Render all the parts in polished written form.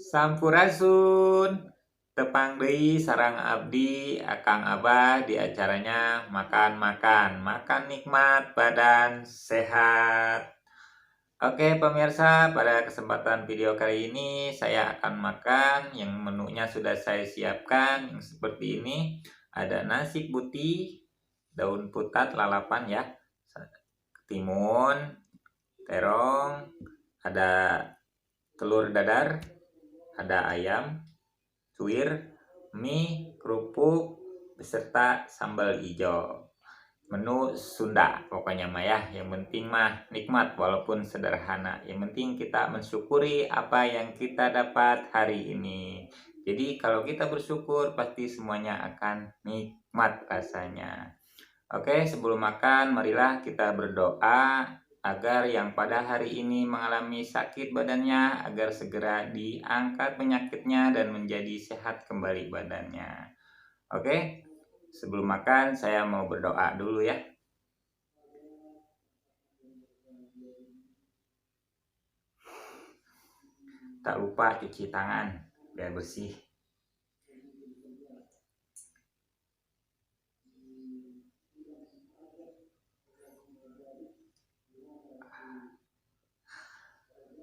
Sampurasun, tepang deui sareng abdi Akang Abah di acaranya makan-makan, makan nikmat badan sehat. Oke pemirsa, pada kesempatan video kali ini saya akan makan yang menunya sudah saya siapkan yang seperti ini. Ada nasi putih, daun putat lalapan ya, timun, terong, ada telur dadar, ada ayam, suwir, mie, kerupuk, beserta sambal hijau. Menu Sunda pokoknya mah ya, yang penting mah nikmat walaupun sederhana. Yang penting kita mensyukuri apa yang kita dapat hari ini. Jadi kalau kita bersyukur pasti semuanya akan nikmat rasanya. Oke, sebelum makan marilah kita berdoa agar yang pada hari ini mengalami sakit badannya agar segera diangkat penyakitnya dan menjadi sehat kembali badannya. Oke. Sebelum makan saya mau berdoa dulu ya. Tak lupa cuci tangan biar bersih.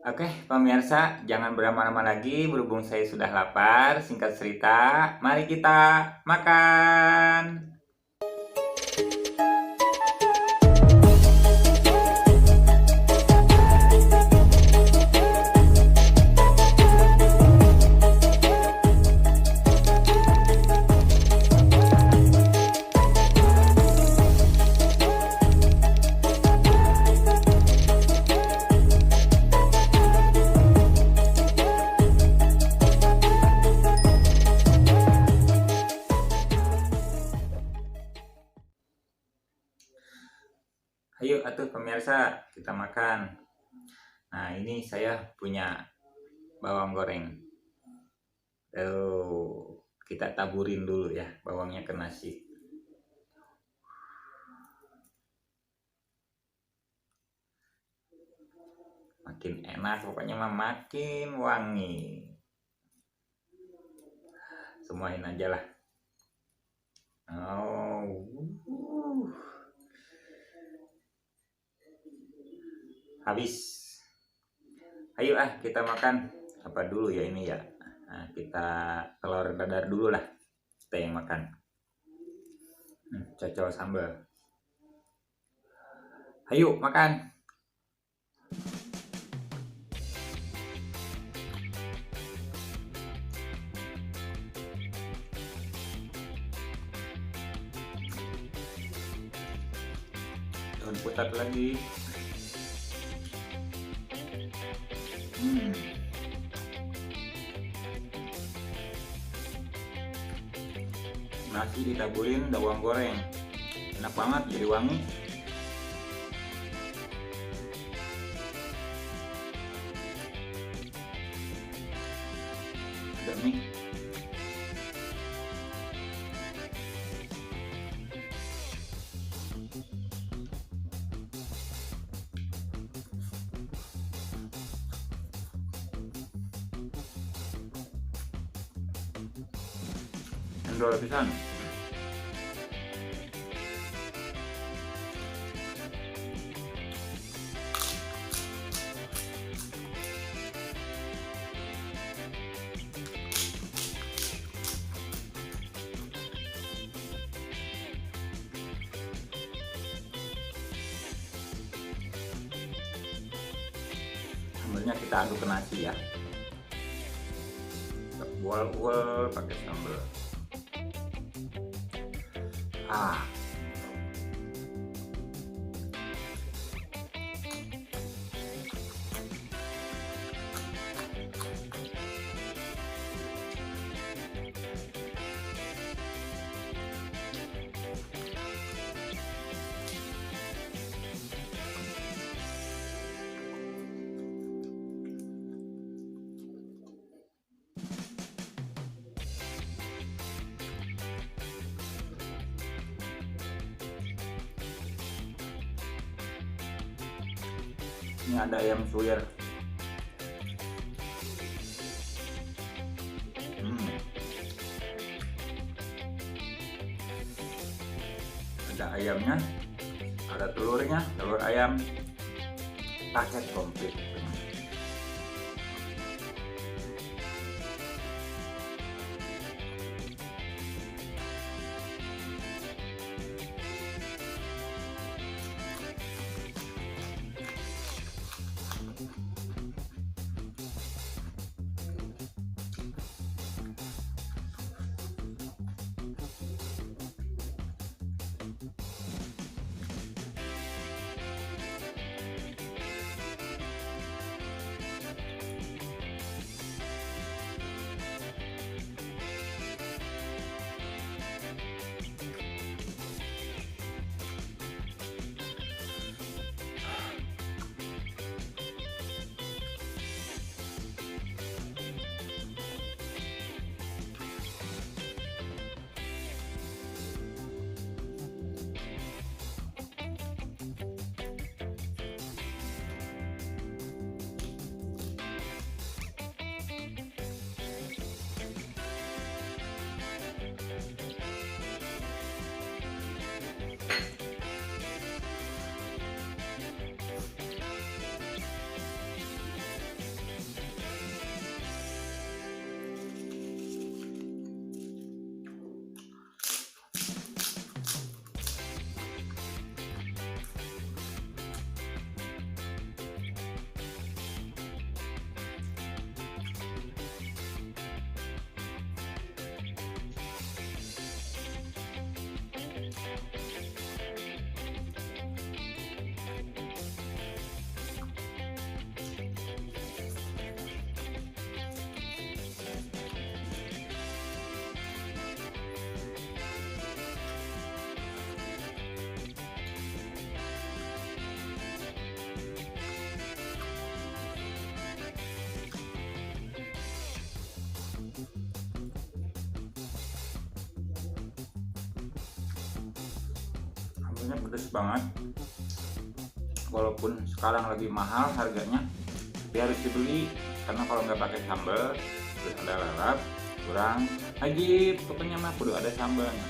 Oke, pemirsa, jangan berlama-lama lagi berhubung saya sudah lapar. Singkat cerita, mari kita makan. Ayo atuh pemirsa, kita makan. Nah, ini saya punya bawang goreng. Kita taburin dulu ya bawangnya ke nasi. Makin enak pokoknya mah, makin wangi. Semuain aja lah. Habis. Ayo kita makan. Apa dulu ya ini ya? Nah, kita telur dadar dulu lah. Kita yang makan. Cocol sambal. Ayo makan. Daun putat lagi. Nasi ditaburin bawang goreng, enak banget, jadi wangi. Ada mie. Endol pisan. Sambalnya kita aduk ke nasi ya. Uel-uel pakai sambal. Ini ada ayam suwir. Ada ayamnya, ada telurnya, telur ayam paket komplit. Harganya pedes banget, walaupun sekarang lagi mahal harganya, tapi harus dibeli karena kalau nggak pakai sambal terus ada lalap kurang ajib, pokoknya mah kudu ada sambalnya.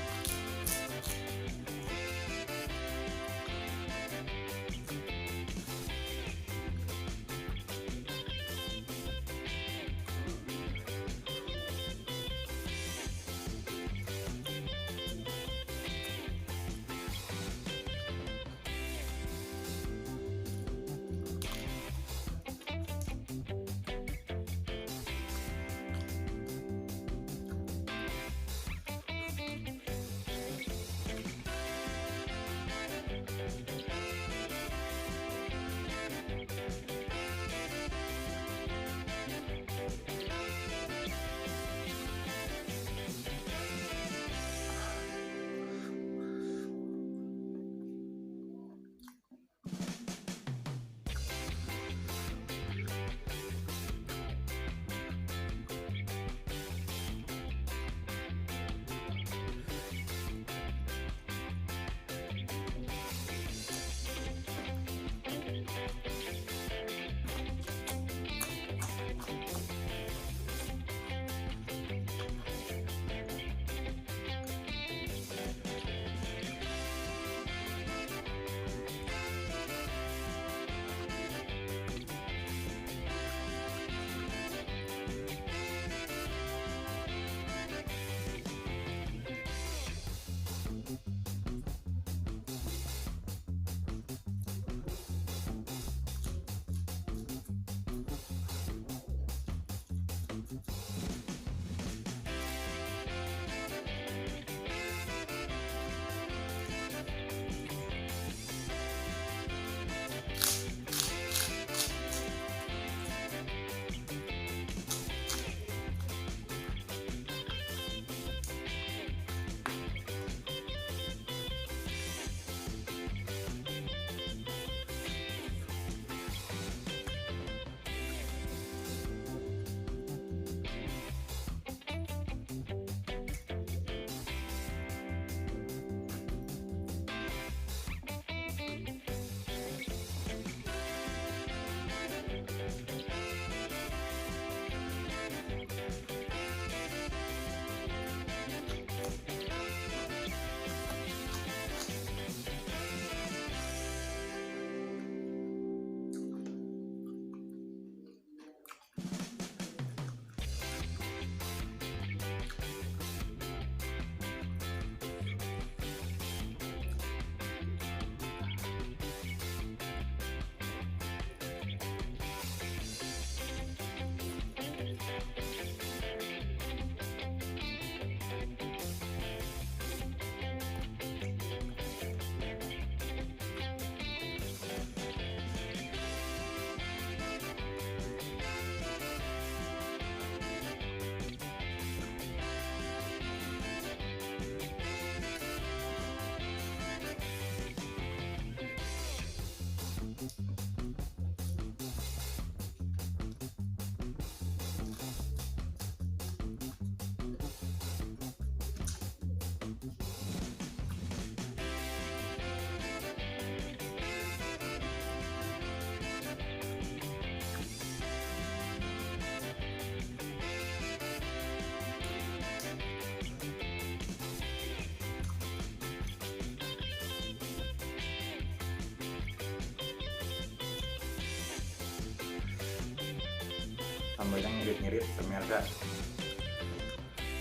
sambalnya ngirit-ngirit pemirsa,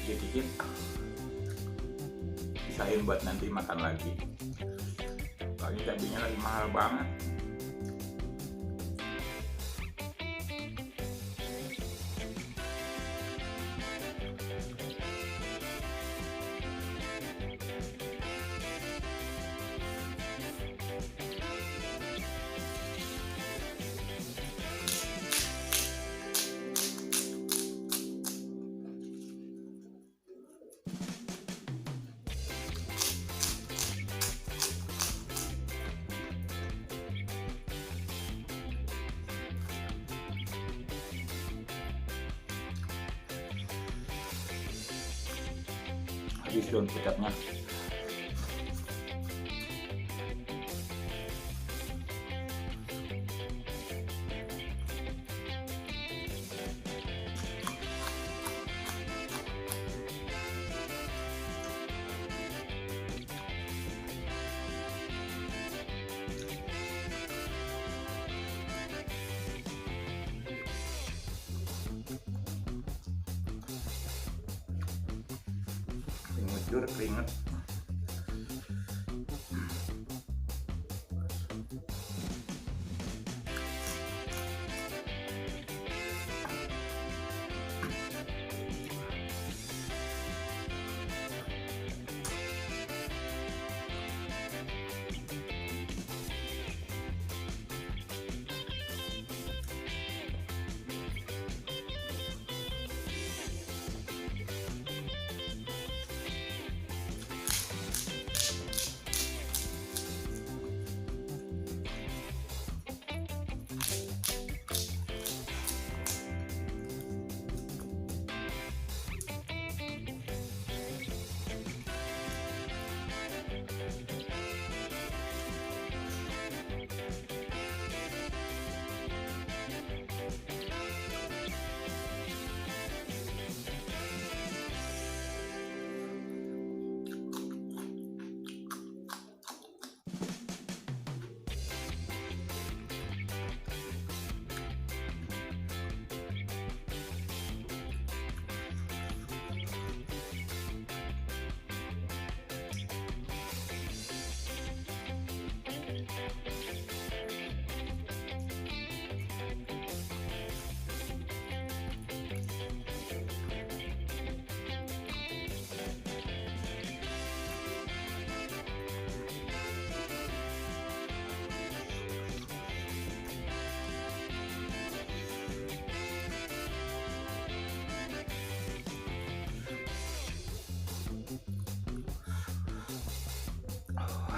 dikit-dikit sisain buat nanti makan lagi. Lagi cabenya lagi mahal banget. Habis daun kecapnya. Ngucur keringet.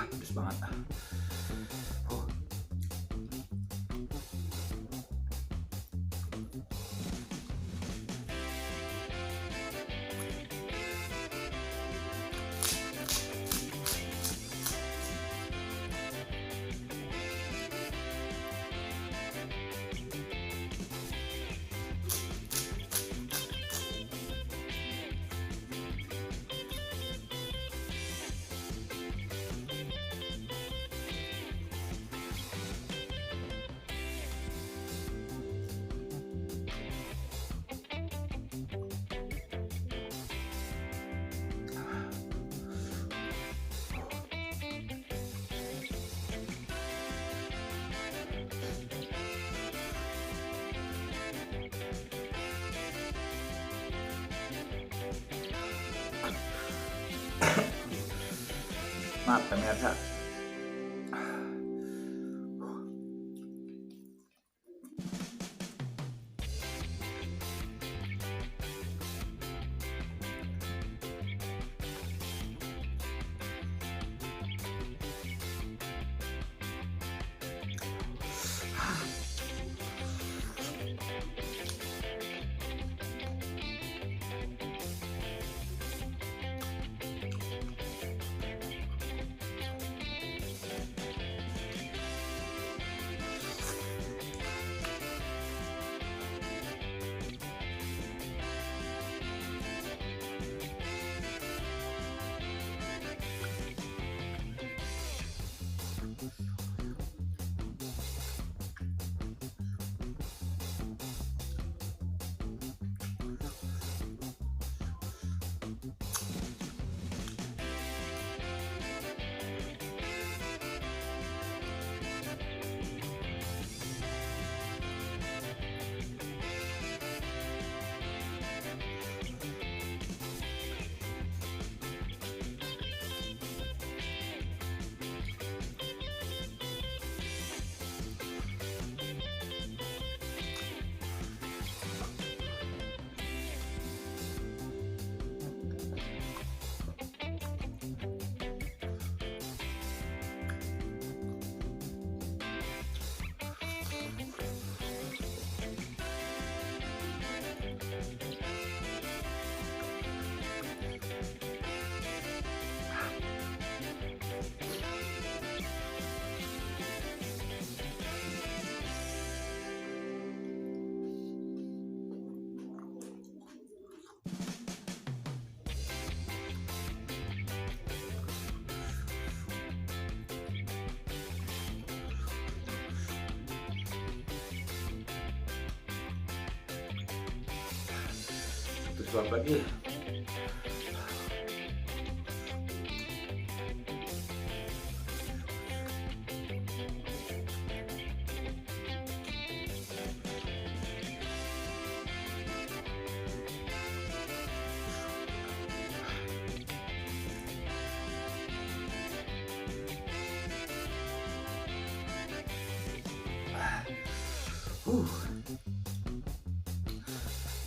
Pedes banget. Maaf pemirsa. suap lagi.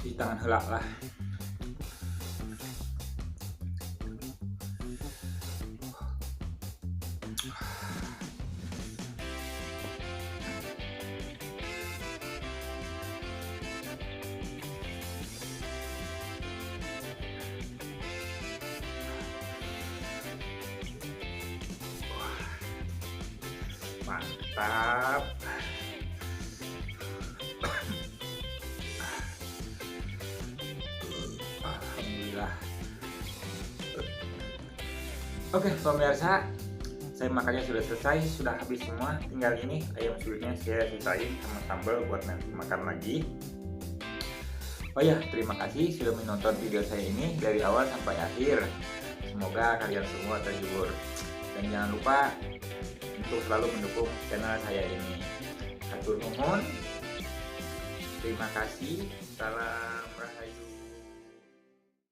Di tangan helak lah. Mantap. Alhamdulillah. Oke pemirsa, saya makannya sudah selesai, sudah habis semua. Tinggal ini ayam sulitnya saya sisain sama sambal buat nanti makan lagi. Oh ya, terima kasih sudah menonton video saya ini dari awal sampai akhir. Semoga kalian semua terhibur. Dan jangan lupa untuk selalu mendukung channel saya ini. Hatur nuhun. Terima kasih. Salam.